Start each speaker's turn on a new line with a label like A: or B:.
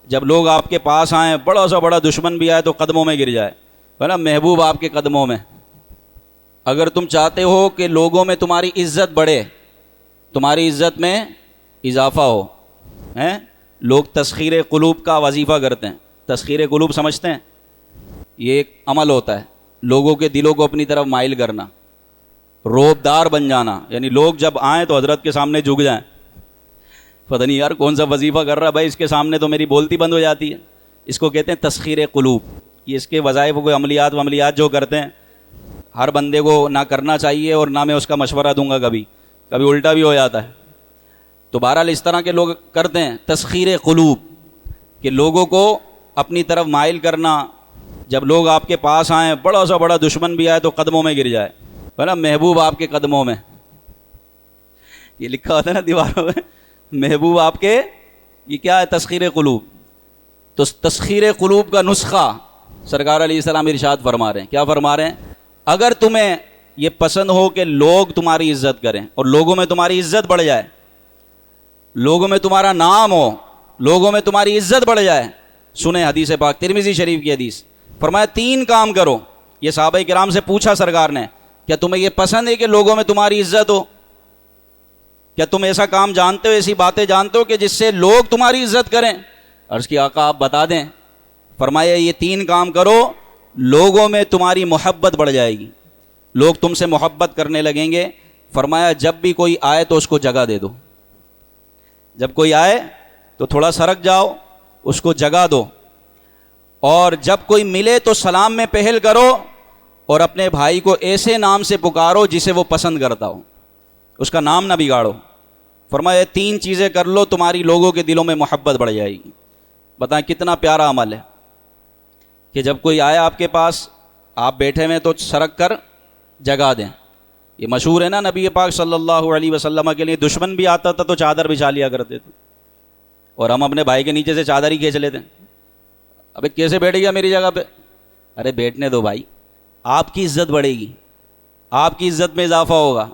A: جب لوگ آپ کے پاس آئیں، بڑا سا بڑا دشمن بھی آئے تو قدموں میں گر جائے، ہے نا، محبوب آپ کے قدموں میں۔ اگر تم چاہتے ہو کہ لوگوں میں تمہاری عزت بڑھے، تمہاری عزت میں اضافہ ہو، ہیں، لوگ تسخیر قلوب کا وظیفہ کرتے ہیں۔ تسخیر قلوب سمجھتے ہیں؟ یہ ایک عمل ہوتا ہے، لوگوں کے دلوں کو اپنی طرف مائل کرنا، روبدار بن جانا، یعنی لوگ جب آئیں تو حضرت کے سامنے جھک جائیں۔ پتہ نہیں یار کون سا وظیفہ کر رہا ہے بھائی، اس کے سامنے تو میری بولتی بند ہو جاتی ہے۔ اس کو کہتے ہیں تسخیر قلوب۔ یہ اس کے وظائف کوئی عملیات جو کرتے ہیں، ہر بندے کو نہ کرنا چاہیے اور نہ میں اس کا مشورہ دوں گا، کبھی الٹا بھی ہو جاتا ہے۔ تو بہرحال اس طرح کے لوگ کرتے ہیں تسخیر قلوب، کہ لوگوں کو اپنی طرف مائل کرنا۔ جب لوگ آپ کے پاس آئیں، بڑا سا بڑا دشمن بھی آئے تو قدموں میں گر جائے، ہے نا، محبوب آپ کے قدموں میں۔ یہ لکھا ہوتا ہے نا دیواروں میں، محبوب آپ کے، یہ کیا ہے؟ تسخیر قلوب۔ تو تسخیر قلوب کا نسخہ سرکار علیہ السلام ارشاد فرما رہے ہیں۔ کیا فرما رہے ہیں؟ اگر تمہیں یہ پسند ہو کہ لوگ تمہاری عزت کریں اور لوگوں میں تمہاری عزت بڑھ جائے، لوگوں میں تمہارا نام ہو، لوگوں میں تمہاری عزت بڑھ جائے، سنیں حدیث پاک، ترمذی شریف کی حدیث، فرمایا 3 کام کرو۔ یہ صحابہ کرام سے پوچھا سرکار نے، کیا تمہیں یہ پسند ہے کہ لوگوں میں تمہاری عزت ہو؟ کیا تم ایسا کام جانتے ہو، ایسی باتیں جانتے ہو کہ جس سے لوگ تمہاری عزت کریں؟ عرض کی آقا آپ بتا دیں۔ فرمایا یہ 3 کام کرو، لوگوں میں تمہاری محبت بڑھ جائے گی، لوگ تم سے محبت کرنے لگیں گے۔ فرمایا جب بھی کوئی آئے تو اس کو جگہ دے دو، جب کوئی آئے تو تھوڑا سرک جاؤ، اس کو جگہ دو، اور جب کوئی ملے تو سلام میں پہل کرو، اور اپنے بھائی کو ایسے نام سے پکارو جسے وہ پسند کرتا ہو، اس کا نام نہ بگاڑو۔ فرمایا 3 چیزیں کر لو، تمہاری لوگوں کے دلوں میں محبت بڑھ جائے گی۔ بتائیں کتنا پیارا عمل ہے کہ جب کوئی آئے آپ کے پاس، آپ بیٹھے میں تو سرک کر جگہ دیں۔ یہ مشہور ہے نا، نبی پاک صلی اللہ علیہ وسلم کے لیے دشمن بھی آتا تھا تو چادر بچھا لیا کرتے تھے، اور ہم اپنے بھائی کے نیچے سے چادر ہی کھینچ لیتے ہیں۔ ابے کیسے بیٹھ گیا میری جگہ پہ؟ ارے بیٹھنے دو بھائی، آپ کی عزت بڑھے گی، آپ کی عزت میں اضافہ ہوگا۔